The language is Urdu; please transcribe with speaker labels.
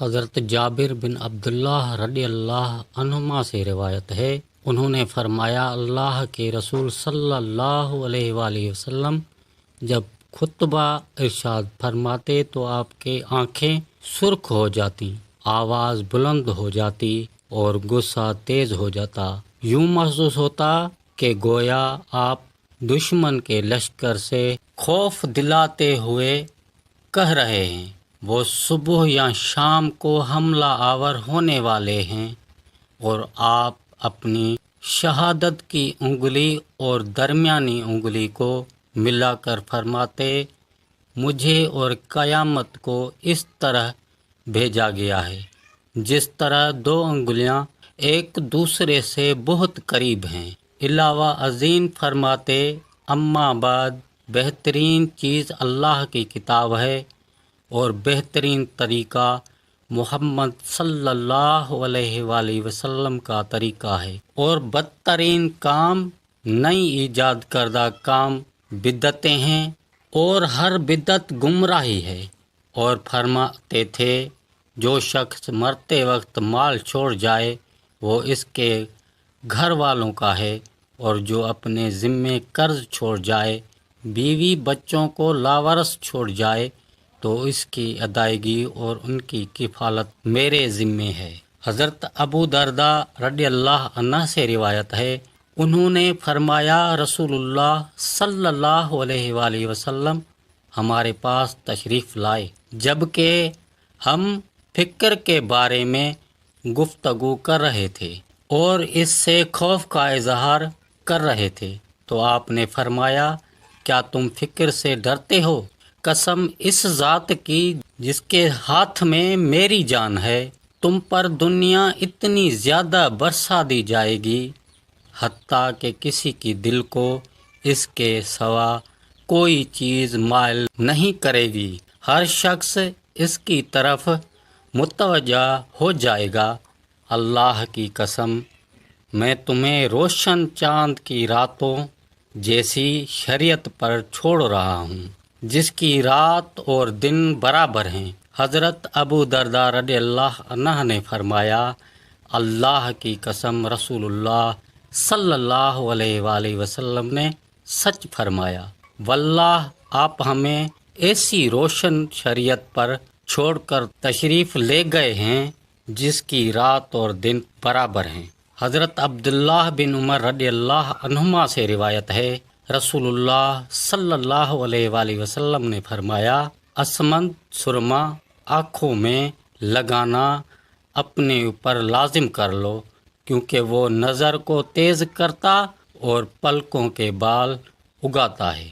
Speaker 1: حضرت جابر بن عبداللہ رضی اللہ عنہما سے روایت ہے، انہوں نے فرمایا اللہ کے رسول صلی اللہ علیہ وآلہ وسلم جب خطبہ ارشاد فرماتے تو آپ کے آنکھیں سرخ ہو جاتی، آواز بلند ہو جاتی اور غصہ تیز ہو جاتا، یوں محسوس ہوتا کہ گویا آپ دشمن کے لشکر سے خوف دلاتے ہوئے کہہ رہے ہیں وہ صبح یا شام کو حملہ آور ہونے والے ہیں، اور آپ اپنی شہادت کی انگلی اور درمیانی انگلی کو ملا کر فرماتے مجھے اور قیامت کو اس طرح بھیجا گیا ہے جس طرح دو انگلیاں ایک دوسرے سے بہت قریب ہیں۔ علاوہ ازیں فرماتے اما بعد بہترین چیز اللہ کی کتاب ہے اور بہترین طریقہ محمد صلی اللہ علیہ وآلہ وسلم کا طریقہ ہے، اور بدترین کام نئی ایجاد کردہ کام بدعتیں ہیں اور ہر بدعت گمراہی ہے، اور فرماتے تھے جو شخص مرتے وقت مال چھوڑ جائے وہ اس کے گھر والوں کا ہے، اور جو اپنے ذمے قرض چھوڑ جائے، بیوی بچوں کو لاوارث چھوڑ جائے تو اس کی ادائیگی اور ان کی کفالت میرے ذمے ہے۔ حضرت ابو درداء رضی اللہ عنہ سے روایت ہے، انہوں نے فرمایا رسول اللہ صلی اللہ علیہ وآلہ وسلم ہمارے پاس تشریف لائے جبکہ ہم فکر کے بارے میں گفتگو کر رہے تھے اور اس سے خوف کا اظہار کر رہے تھے، تو آپ نے فرمایا کیا تم فکر سے ڈرتے ہو؟ قسم اس ذات کی جس کے ہاتھ میں میری جان ہے، تم پر دنیا اتنی زیادہ برسا دی جائے گی حتیٰ کہ کسی کی دل کو اس کے سوا کوئی چیز مائل نہیں کرے گی، ہر شخص اس کی طرف متوجہ ہو جائے گا۔ اللہ کی قسم میں تمہیں روشن چاند کی راتوں جیسی شریعت پر چھوڑ رہا ہوں جس کی رات اور دن برابر ہیں۔ حضرت ابو درداء رضی اللہ عنہ نے فرمایا اللہ کی قسم رسول اللہ صلی اللہ علیہ وآلہ وسلم نے سچ فرمایا، واللہ آپ ہمیں ایسی روشن شریعت پر چھوڑ کر تشریف لے گئے ہیں جس کی رات اور دن برابر ہیں۔ حضرت عبداللہ بن عمر رضی اللہ عنہما سے روایت ہے، رسول اللہ صلی اللہ علیہ وآلہ وسلم نے فرمایا اسمنت سرما آنکھوں میں لگانا اپنے اوپر لازم کر لو، کیونکہ وہ نظر کو تیز کرتا اور پلکوں کے بال اگاتا ہے۔